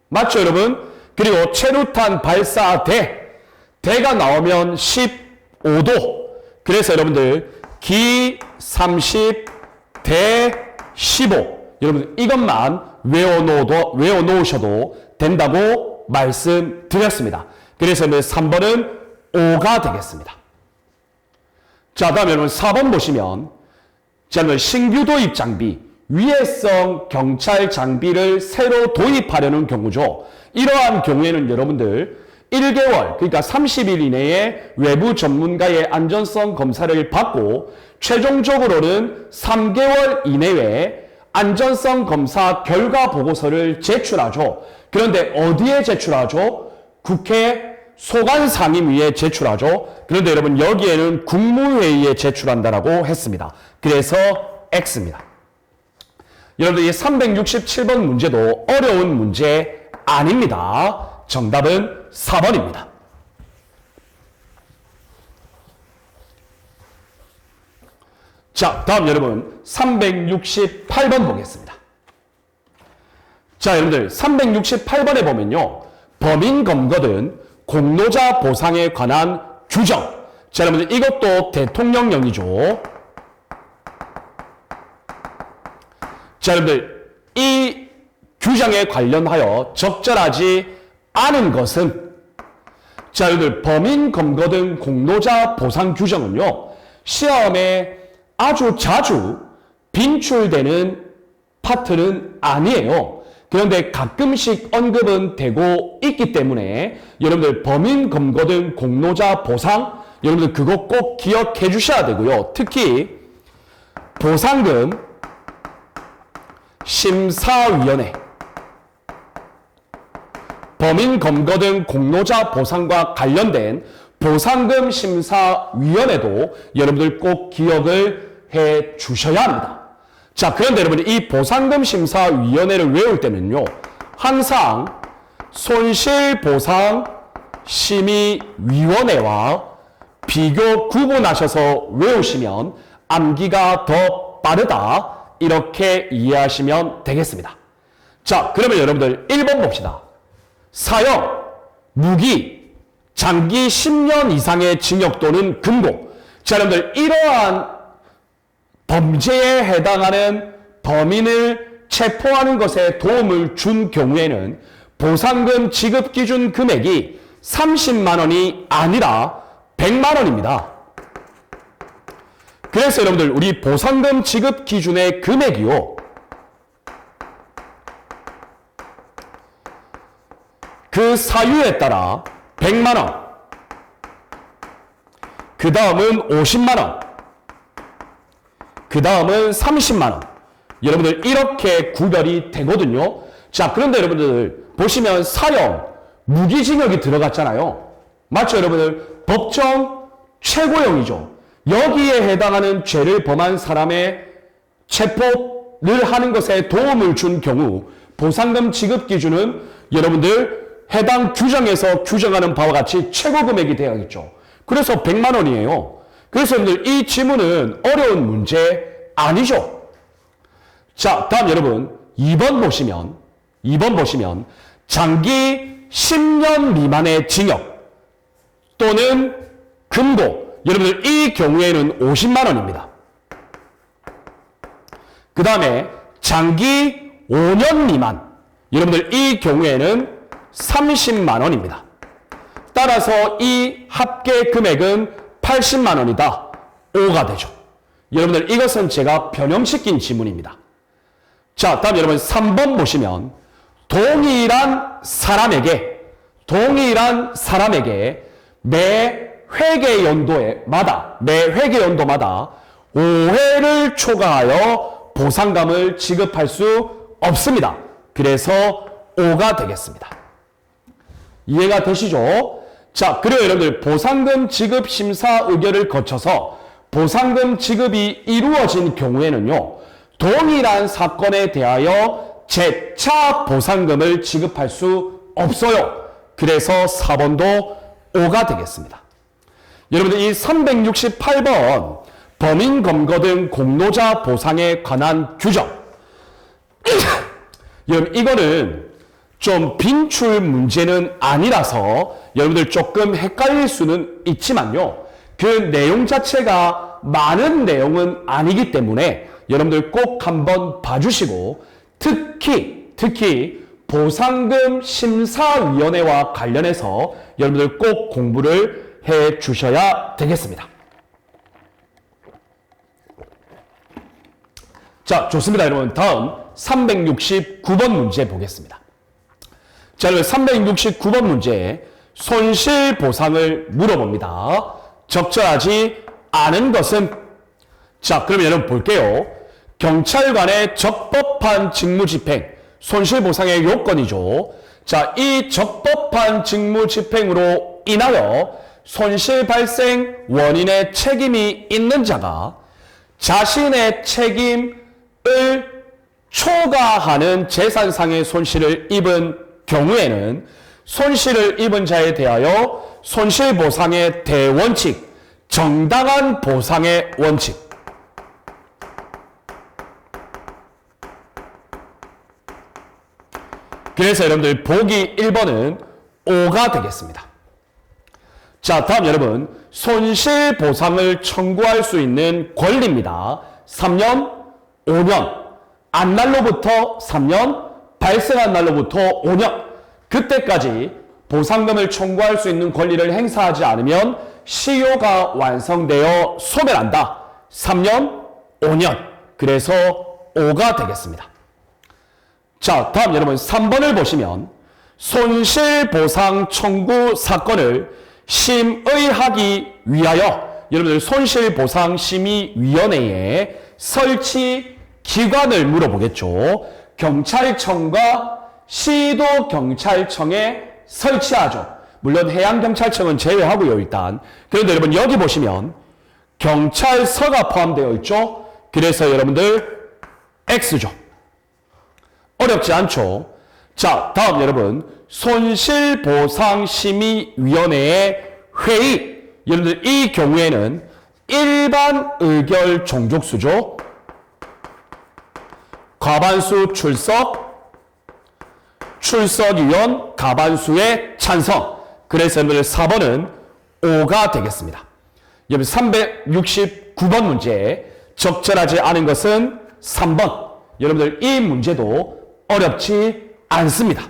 맞죠, 여러분? 그리고 최루탄 발사대. 대가 나오면 15도. 그래서 여러분들 기 30, 대 15. 여러분 이것만 외워놓으셔도 된다고 말씀드렸습니다. 그래서 3번은 5가 되겠습니다. 자, 다음 여러분 4번 보시면 자, 신규 도입 장비, 위해성 경찰 장비를 새로 도입하려는 경우죠. 이러한 경우에는 여러분들 1개월, 그러니까 30일 이내에 외부 전문가의 안전성 검사를 받고 최종적으로는 3개월 이내에 안전성 검사 결과 보고서를 제출하죠. 그런데 어디에 제출하죠? 국회 소관상임위에 제출하죠. 그런데 여러분 여기에는 국무회의에 제출한다라고 했습니다. 그래서 X입니다. 여러분들 이 367번 문제도 어려운 문제 아닙니다. 정답은 4번입니다. 자, 다음 여러분 368번 보겠습니다. 자, 여러분들 368번에 보면요. 범인 검거든 공로자 보상에 관한 규정. 자, 여러분들 이것도 대통령령이죠. 자, 여러분들 이 규정에 관련하여 적절하지 않은 것은 자, 여러분들 범인 검거 등 공로자 보상 규정은요. 시험에 아주 자주 빈출되는 파트는 아니에요. 그런데 가끔씩 언급은 되고 있기 때문에 여러분들 범인 검거 등 공로자 보상 여러분들 그거 꼭 기억해 주셔야 되고요. 특히 보상금 심사위원회 범인 검거 등 공로자 보상과 관련된 보상금 심사위원회도 여러분들 꼭 기억을 해 주셔야 합니다. 자, 그런데 여러분 이 보상금 심사위원회를 외울 때는요. 항상 손실보상심의위원회와 비교 구분하셔서 외우시면 암기가 더 빠르다. 이렇게 이해하시면 되겠습니다. 자, 그러면 여러분들 1번 봅시다. 사형, 무기, 장기 10년 이상의 징역 또는 금고. 자, 여러분들 이러한 범죄에 해당하는 범인을 체포하는 것에 도움을 준 경우에는 보상금 지급 기준 금액이 30만 원이 아니라 100만 원입니다. 그래서 여러분들 우리 보상금 지급 기준의 금액이요. 그 사유에 따라 100만 원, 그 다음은 50만 원, 그 다음은 30만 원. 여러분들 이렇게 구별이 되거든요. 자, 그런데 여러분들 보시면 사형, 무기징역이 들어갔잖아요. 맞죠, 여러분들? 법정 최고형이죠. 여기에 해당하는 죄를 범한 사람의 체포를 하는 것에 도움을 준 경우 보상금 지급 기준은 여러분들 해당 규정에서 규정하는 바와 같이 최고 금액이 되어야겠죠. 그래서 100만 원이에요. 그래서 여러분들 이 지문은 어려운 문제 아니죠. 자, 다음 여러분 2번 보시면 장기 10년 미만의 징역 또는 금고. 여러분들 이 경우에는 50만 원입니다. 그 다음에 장기 5년 미만. 여러분들 이 경우에는 30만 원입니다. 따라서 이 합계 금액은 80만 원이다. 5가 되죠. 여러분들 이것은 제가 변형시킨 지문입니다. 자, 다음 여러분 3번 보시면 동일한 사람에게 매 회계 연도마다 5회를 초과하여 보상금을 지급할 수 없습니다. 그래서 5가 되겠습니다. 이해가 되시죠? 자, 그리고 여러분들 보상금 지급 심사 의결을 거쳐서 보상금 지급이 이루어진 경우에는요, 동일한 사건에 대하여 재차 보상금을 지급할 수 없어요. 그래서 4번도 5가 되겠습니다. 여러분들 이 368번 범인 검거 등 공로자 보상에 관한 규정. 여러분 이거는 좀 빈출 문제는 아니라서 여러분들 조금 헷갈릴 수는 있지만요. 그 내용 자체가 많은 내용은 아니기 때문에 여러분들 꼭 한번 봐주시고 특히 보상금 심사위원회와 관련해서 여러분들 꼭 공부를 해 주셔야 되겠습니다. 자, 좋습니다. 여러분 다음 369번 문제 보겠습니다. 자, 여러분 369번 문제 손실보상을 물어봅니다. 적절하지 않은 것은? 자, 그러면 여러분 볼게요. 경찰관의 적법한 직무집행, 손실보상의 요건이죠. 자, 이 적법한 직무집행으로 인하여 손실 발생 원인의 책임이 있는 자가 자신의 책임을 초과하는 재산상의 손실을 입은 경우에는 손실을 입은 자에 대하여 손실보상의 대원칙, 정당한 보상의 원칙. 그래서 여러분들 보기 1번은 5가 되겠습니다. 자, 다음 여러분 손실보상을 청구할 수 있는 권리입니다. 3년, 5년, 안 날로부터 3년, 발생한 날로부터 5년. 그때까지 보상금을 청구할 수 있는 권리를 행사하지 않으면 시효가 완성되어 소멸한다. 3년, 5년. 그래서 5가 되겠습니다. 자, 다음 여러분 3번을 보시면 손실보상 청구 사건을 심의하기 위하여 여러분들 손실보상심의위원회에 설치 기관을 물어보겠죠. 경찰청과 시도경찰청에 설치하죠. 물론 해양경찰청은 제외하고요, 일단. 그런데 여러분 여기 보시면 경찰서가 포함되어 있죠. 그래서 여러분들 X죠. 어렵지 않죠. 자, 다음 여러분 손실보상심의위원회의 회의. 여러분들 이 경우에는 일반 의결 종족수죠. 과반수 출석위원 과반수의 찬성. 그래서 여러분들 4번은 5가 되겠습니다. 여러분 369번 문제 적절하지 않은 것은 3번. 여러분들 이 문제도 어렵지 않습니다.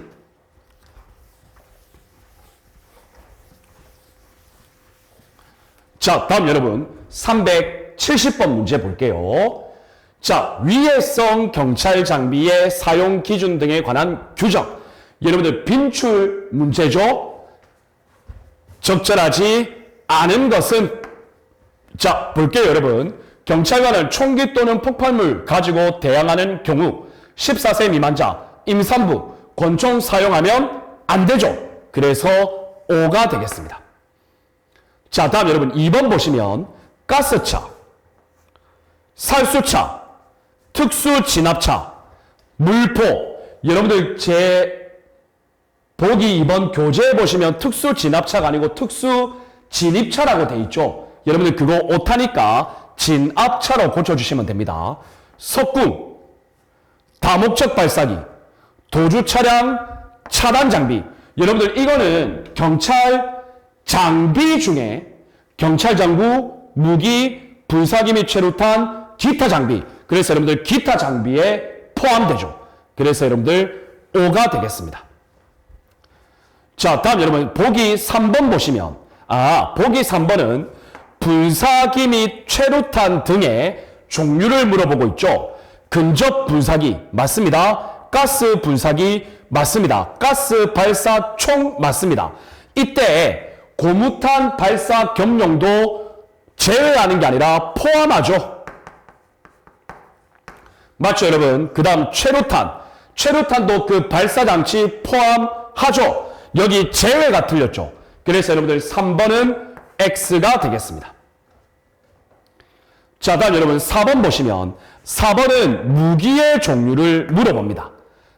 자, 다음 여러분 370번 문제 볼게요. 자, 위해성 경찰 장비의 사용 기준 등에 관한 규정. 여러분들 빈출 문제죠. 적절하지 않은 것은? 자, 볼게요 여러분. 경찰관은 총기 또는 폭발물 가지고 대항하는 경우 14세 미만자, 임산부, 권총 사용하면 안 되죠. 그래서 5가 되겠습니다. 자, 다음 여러분 2번 보시면 가스차, 살수차, 특수진압차, 물포. 여러분들 제 보기 2번 교재에 보시면 특수진압차가 아니고 특수진입차라고 돼 있죠. 여러분들 그거 오타니까 진압차로 고쳐주시면 됩니다. 석궁, 다목적 발사기, 도주차량 차단 장비. 여러분들 이거는 경찰 장비 중에 경찰 장구, 무기, 불사기 및 최루탄, 기타 장비. 그래서 여러분들 기타 장비에 포함되죠. 그래서 여러분들 O가 되겠습니다. 자, 다음 여러분 보기 3번 보시면 보기 3번은 분사기 및 최루탄 등의 종류를 물어보고 있죠. 근접 분사기 맞습니다. 가스 분사기 맞습니다. 가스 발사 총 맞습니다. 이때 고무탄 발사 경용도 제외하는 게 아니라 포함하죠. 맞죠 여러분? 그 다음 최루탄도 그 발사장치 포함하죠. 여기 제외가 틀렸죠. 그래서 여러분들 3번은 X가 되겠습니다. 자, 다음 여러분 4번 보시면 4번은 무기의 종류를 물어봅니다.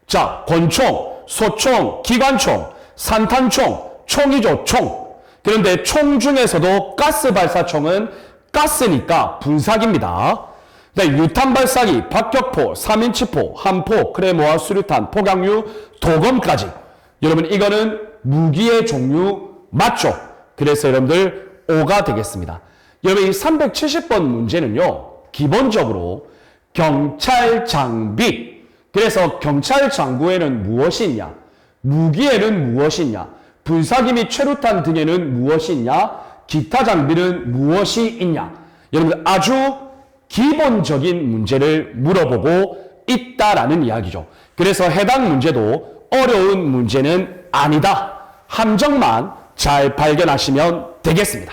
자, 권총, 소총, 기관총, 산탄총, 총이죠, 총. 그런데 총 중에서도 가스 발사총은 가스니까 분사기입니다. 네, 유탄 발사기, 박격포, 3인치포, 함포, 크레모아, 수류탄, 폭약류, 도검까지. 여러분 이거는 무기의 종류 맞죠? 그래서 여러분들 O가 되겠습니다. 여러분 이 370번 문제는요. 기본적으로 경찰 장비. 그래서 경찰 장구에는 무엇이 있냐? 무기에는 무엇이 있냐? 분사기 및 최루탄 등에는 무엇이 있냐? 기타 장비는 무엇이 있냐? 여러분들 아주 기본적인 문제를 물어보고 있다라는 이야기죠. 그래서 해당 문제도 어려운 문제는 아니다. 함정만 잘 발견하시면 되겠습니다.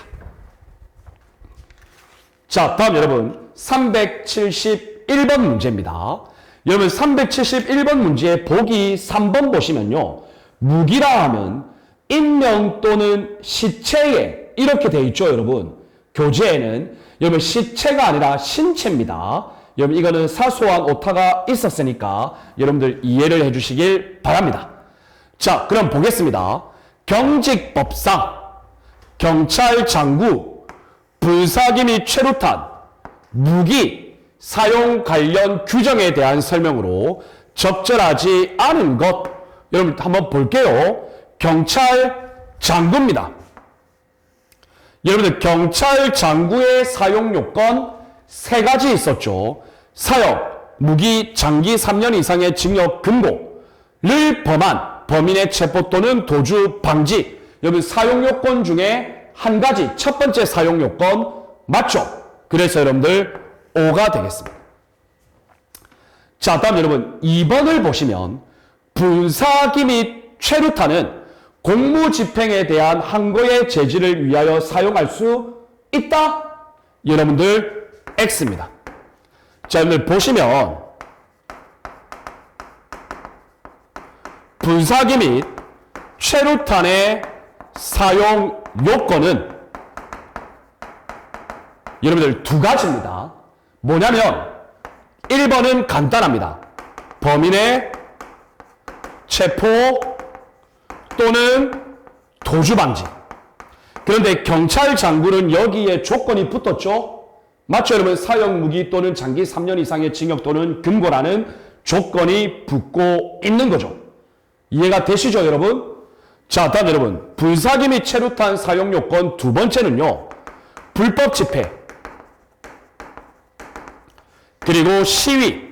자, 다음 여러분 371번 문제입니다. 여러분 371번 문제 보기 3번 보시면요. 무기라 하면 인명 또는 시체에 이렇게 되어 있죠, 여러분. 교재에는 여러분 시체가 아니라 신체입니다. 여러분 이거는 사소한 오타가 있었으니까 여러분들 이해를 해주시길 바랍니다. 자, 그럼 보겠습니다. 경직법상 경찰 장구, 불사기 및 최루탄, 무기 사용 관련 규정에 대한 설명으로 적절하지 않은 것 여러분 한번 볼게요. 경찰 장구입니다. 여러분들 경찰 장구의 사용 요건 3가지 있었죠. 사용, 무기, 장기 3년 이상의 징역 금고를 범한 범인의 체포 또는 도주 방지. 여러분 사용 요건 중에 한 가지 첫 번째 사용 요건 맞죠? 그래서 여러분들 O가 되겠습니다. 자, 다음 여러분 2번을 보시면 분사기 및 최루탄은 공무집행에 대한 항거의 제지를 위하여 사용할 수 있다? 여러분들 X입니다. 자, 여러분들 보시면 분사기 및 최루탄의 사용 요건은 여러분들 2가지입니다. 뭐냐면 1번은 간단합니다. 범인의 체포 또는 도주 방지. 그런데 경찰 장구는 여기에 조건이 붙었죠. 맞죠 여러분? 사용 무기 또는 장기 3년 이상의 징역 또는 금고라는 조건이 붙고 있는 거죠. 이해가 되시죠 여러분? 자, 다음 여러분 불사기 및 최루탄 사용 요건 2번째는요. 불법 집회 그리고 시위.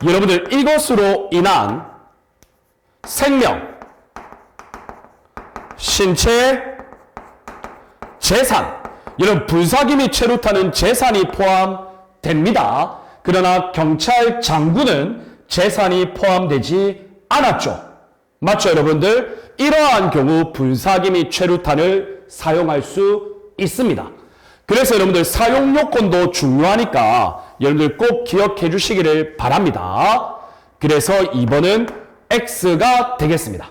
여러분들 이것으로 인한 생명, 신체, 재산. 여러분 불사기 및 최루탄은 재산이 포함됩니다. 그러나 경찰 장구는 재산이 포함되지 않았죠. 맞죠 여러분들? 이러한 경우 불사기 및 최루탄을 사용할 수 있습니다. 그래서 여러분들 사용 요건도 중요하니까 여러분들 꼭 기억해 주시기를 바랍니다. 그래서 2번은 X가 되겠습니다.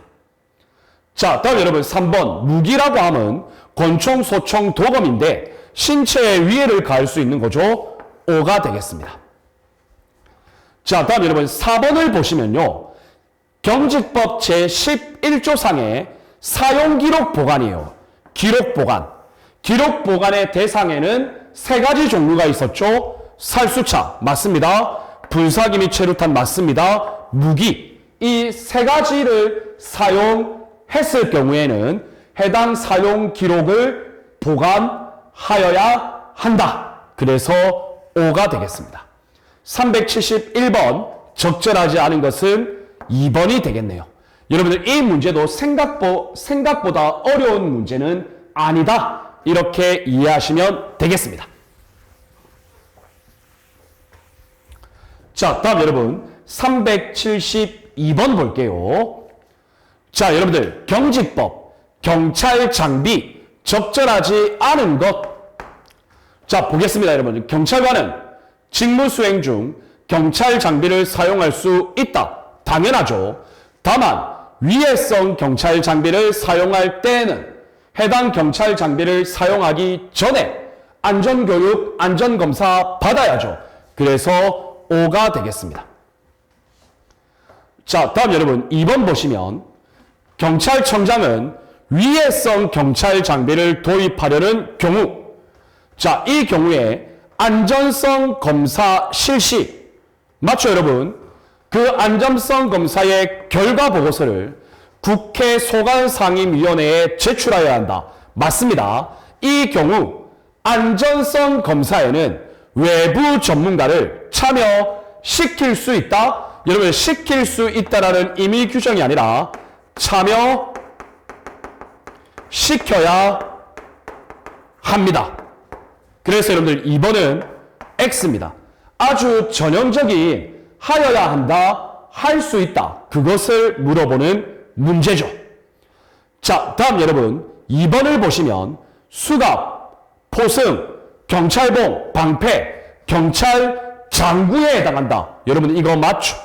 자, 다음 여러분 3번 무기라고 하면 권총, 소총, 도검인데 신체에 위해를 가할 수 있는 거죠. O가 되겠습니다. 자, 다음 여러분 4번을 보시면요. 경직법 제11조상의 사용기록 보관이에요. 기록 보관. 기록 보관의 대상에는 3가지 종류가 있었죠. 살수차 맞습니다. 분사기 및 최루탄 맞습니다. 무기. 이 3가지를 사용했을 경우에는 해당 사용 기록을 보관하여야 한다. 그래서 O가 되겠습니다. 371번 적절하지 않은 것은 2번이 되겠네요. 여러분들 이 문제도 생각보다 어려운 문제는 아니다. 이렇게 이해하시면 되겠습니다. 자, 다음 여러분 372번 볼게요. 자, 여러분들 경직법, 경찰 장비, 적절하지 않은 것. 자, 보겠습니다, 여러분. 경찰관은 직무 수행 중 경찰 장비를 사용할 수 있다. 당연하죠. 다만 위해성 경찰 장비를 사용할 때에는 해당 경찰 장비를 사용하기 전에 안전교육, 안전검사 받아야죠. 그래서 O가 되겠습니다. 자, 다음 여러분 2번 보시면 경찰청장은 위해성 경찰 장비를 도입하려는 경우, 자, 이 경우에 안전성 검사 실시, 맞죠 여러분? 그 안전성 검사의 결과 보고서를 국회 소관상임위원회에 제출해야 한다. 맞습니다. 이 경우 안전성 검사에는 외부 전문가를 참여시킬 수 있다. 여러분, 시킬 수 있다라는 임의 규정이 아니라 참여시켜야 합니다. 그래서 여러분들 2번은 X입니다. 아주 전형적인 하여야 한다, 할 수 있다. 그것을 물어보는 문제죠. 자, 다음 여러분 2번을 보시면 수갑, 포승, 경찰봉, 방패, 경찰 장구에 해당한다. 여러분 이거 맞죠?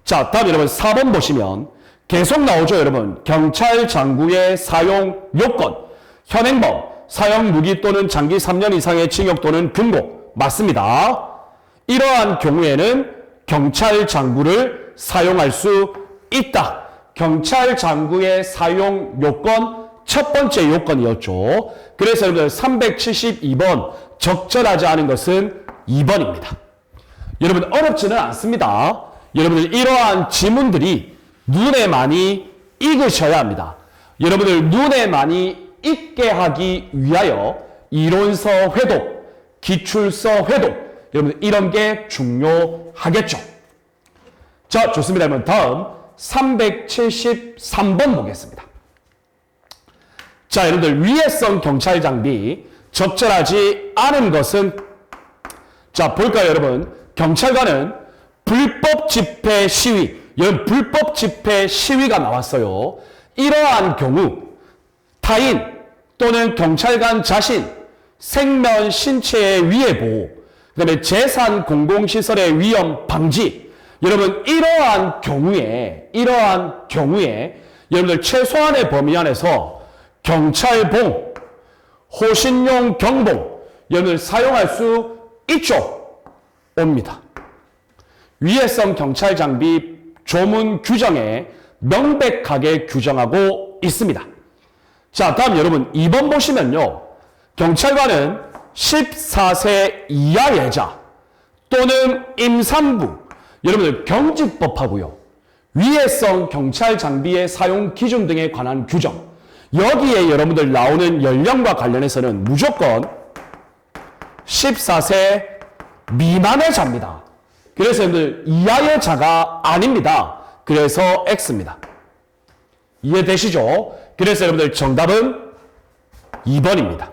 자, 다음 여러분 4번 보시면 계속 나오죠, 여러분. 경찰 장구의 사용 요건, 현행범, 사용 무기 또는 장기 3년 이상의 징역 또는 금고. 맞습니다. 이러한 경우에는 경찰 장구를 사용할 수 있다. 경찰 장구의 사용 요건 첫 번째 요건이었죠. 그래서 여러분들 372번 적절하지 않은 것은 2번입니다. 여러분 어렵지는 않습니다. 여러분들 이러한 지문들이 눈에 많이 익으셔야 합니다. 여러분들 눈에 많이 익게 하기 위하여 이론서 회독, 기출서 회독, 여러분들 이런 게 중요하겠죠. 자, 좋습니다. 그러면 다음 373번 보겠습니다. 자, 여러분들 위해성 경찰 장비 적절하지 않은 것은, 자, 볼까요, 여러분? 경찰관은 불법 집회 시위, 여러분 불법 집회 시위가 나왔어요. 이러한 경우 타인 또는 경찰관 자신 생명 신체의 위해 보호, 그 다음에 재산 공공시설의 위험 방지, 여러분 이러한 경우에 여러분들 최소한의 범위 안에서 경찰봉, 호신용 경봉 여러분들 사용할 수 있죠. 옵니다. 위해성 경찰 장비 조문 규정에 명백하게 규정하고 있습니다. 자, 다음 여러분 2번 보시면요. 경찰관은 14세 이하 예자 또는 임산부, 여러분들 경직법하고요. 위해성 경찰 장비의 사용 기준 등에 관한 규정, 여기에 여러분들 나오는 연령과 관련해서는 무조건 14세 미만의 자입니다. 그래서 여러분들 이하의 자가 아닙니다. 그래서 X입니다. 이해되시죠? 그래서 여러분들 정답은 2번입니다.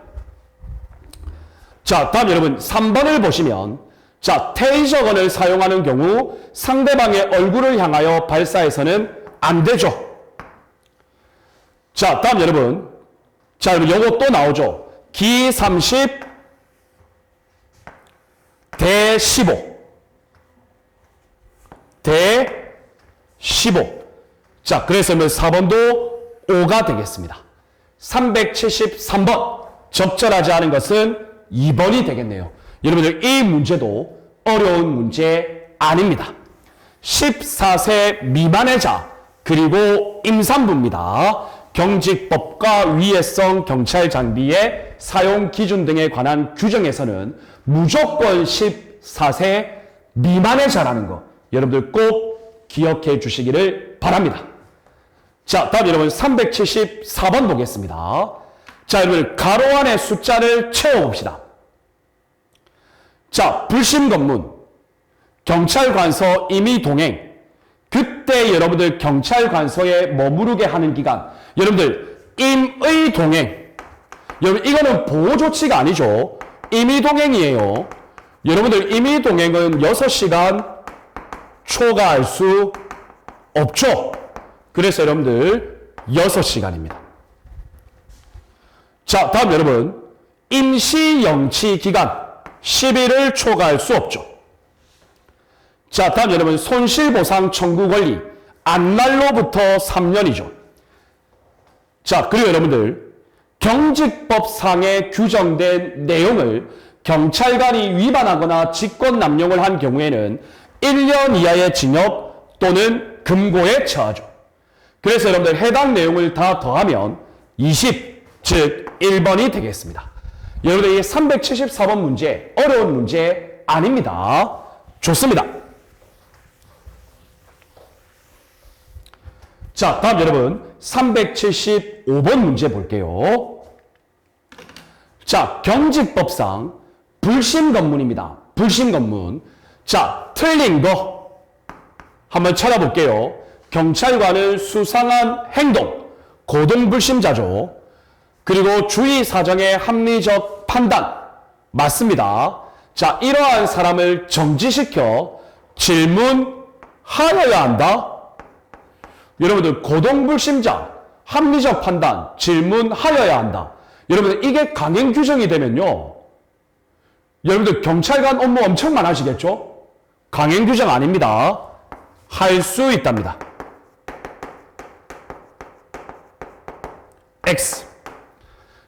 자, 다음 여러분 3번을 보시면, 자, 테이저건을 사용하는 경우 상대방의 얼굴을 향하여 발사해서는 안 되죠. 자, 다음 여러분, 자, 여러분 요거 또 나오죠. 기 30 대 15 대 15. 자, 그래서 4번도 5가 되겠습니다. 373번 적절하지 않은 것은 2번이 되겠네요. 여러분들 이 문제도 어려운 문제 아닙니다. 14세 미만의 자 그리고 임산부입니다. 경직법과 위해성 경찰 장비의 사용 기준 등에 관한 규정에서는 무조건 14세 미만의 자라는 거 여러분들 꼭 기억해 주시기를 바랍니다. 자, 다음 여러분 374번 보겠습니다. 자, 여러분 가로 안에 숫자를 채워봅시다. 자, 불심 검문, 경찰관서 임의 동행, 그때 여러분들 경찰관서에 머무르게 하는 기간, 여러분들 임의 동행, 여러분 이거는 보호조치가 아니죠. 임의동행이에요. 여러분들 임의동행은 6시간 초과할 수 없죠. 그래서 여러분들 6시간입니다. 자, 다음 여러분 임시영치 기간 10일을 초과할 수 없죠. 자, 다음 여러분 손실보상 청구 권리 안날로부터 3년이죠. 자, 그리고 여러분들 경직법상에 규정된 내용을 경찰관이 위반하거나 직권 남용을 한 경우에는 1년 이하의 징역 또는 금고에 처하죠. 그래서 여러분들 해당 내용을 다 더하면 20, 즉 1번이 되겠습니다. 여러분들 이 374번 문제 어려운 문제 아닙니다. 좋습니다. 자, 다음 여러분 375번 문제 볼게요. 자, 경직법상 불심검문입니다. 불심검문. 자, 틀린 거 한번 찾아볼게요. 경찰관은 수상한 행동, 고등불심자죠. 그리고 주의 사정의 합리적 판단, 맞습니다. 자, 이러한 사람을 정지시켜 질문하여야 한다. 여러분들 고등불심자, 합리적 판단, 질문하여야 한다. 여러분들 이게 강행 규정이 되면요. 여러분들 경찰관 업무 엄청 많아지겠죠? 강행 규정 아닙니다. 할 수 있답니다. X.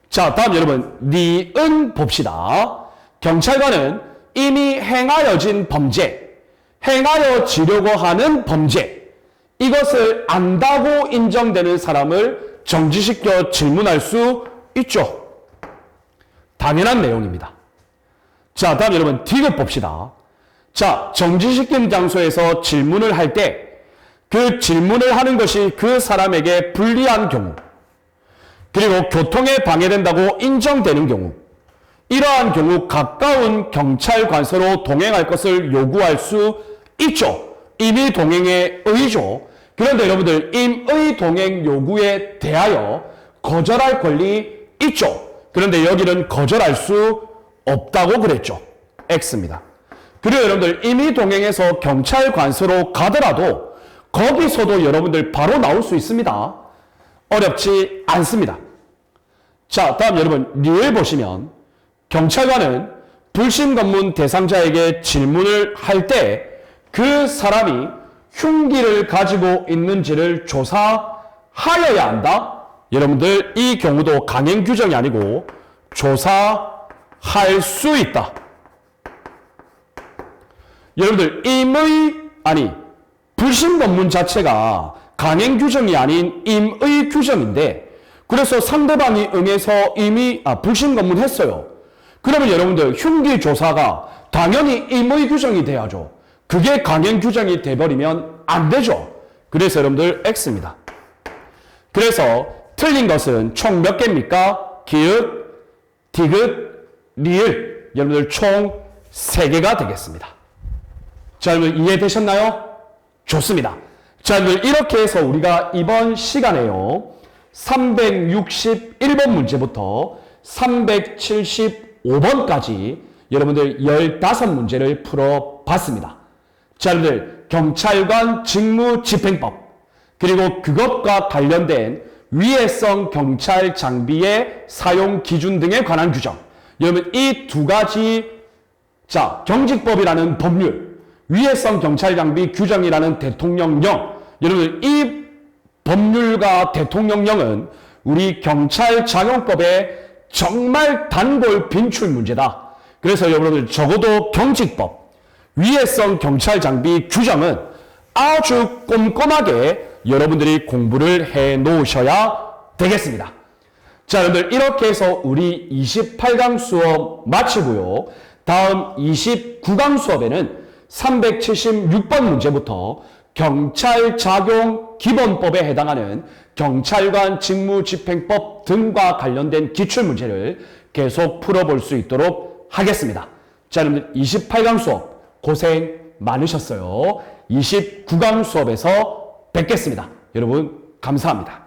자, 다음 여러분 니은 봅시다. 경찰관은 이미 행하여진 범죄, 행하여지려고 하는 범죄, 이것을 안다고 인정되는 사람을 정지시켜 질문할 수 있죠. 당연한 내용입니다. 자, 다음 여러분 디귿 봅시다. 자, 정지시킨 장소에서 질문을 할 때 그 질문을 하는 것이 그 사람에게 불리한 경우, 그리고 교통에 방해된다고 인정되는 경우, 이러한 경우 가까운 경찰관서로 동행할 것을 요구할 수 있죠. 임의 동행의 의죠. 그런데 여러분들 임의 동행 요구에 대하여 거절할 권리 있죠. 그런데 여기는 거절할 수 없다고 그랬죠. X입니다. 그리고 여러분들 임의 동행에서 경찰관서로 가더라도 거기서도 여러분들 바로 나올 수 있습니다. 어렵지 않습니다. 자, 다음 여러분 리을 보시면 경찰관은 불심검문 대상자에게 질문을 할 때 그 사람이 흉기를 가지고 있는지를 조사하여야 한다. 여러분들 이 경우도 강행 규정이 아니고 조사할 수 있다. 여러분들 불심검문 자체가 강행 규정이 아닌 임의 규정인데, 그래서 상대방이 응해서 이미 불심검문 했어요. 그러면 여러분들 흉기 조사가 당연히 임의 규정이 돼야죠. 그게 강행 규정이 돼버리면 안 되죠. 그래서 여러분들 X입니다. 그래서 틀린 것은 총 몇 개입니까? 기읍, 디귿, 리을. 여러분들 총 3개가 되겠습니다. 자, 여러분 이해되셨나요? 좋습니다. 자, 여러분들 이렇게 해서 우리가 이번 시간에요 361번 문제부터 375번까지 여러분들 15문제를 풀어봤습니다. 자, 여러분들 경찰관 직무집행법, 그리고 그것과 관련된 위해성 경찰 장비의 사용 기준 등에 관한 규정. 여러분 이 두 가지, 자, 경직법이라는 법률, 위해성 경찰 장비 규정이라는 대통령령. 여러분 이 법률과 대통령령은 우리 경찰장용법의 정말 단골 빈출 문제다. 그래서 여러분들 적어도 경직법, 위해성 경찰 장비 규정은 아주 꼼꼼하게 여러분들이 공부를 해 놓으셔야 되겠습니다. 자, 여러분들 이렇게 해서 우리 28강 수업 마치고요. 다음 29강 수업에는 376번 문제부터 경찰작용 기본법에 해당하는 경찰관 직무집행법 등과 관련된 기출문제를 계속 풀어볼 수 있도록 하겠습니다. 자, 여러분들 28강 수업 고생 많으셨어요. 29강 수업에서 뵙겠습니다. 여러분 감사합니다.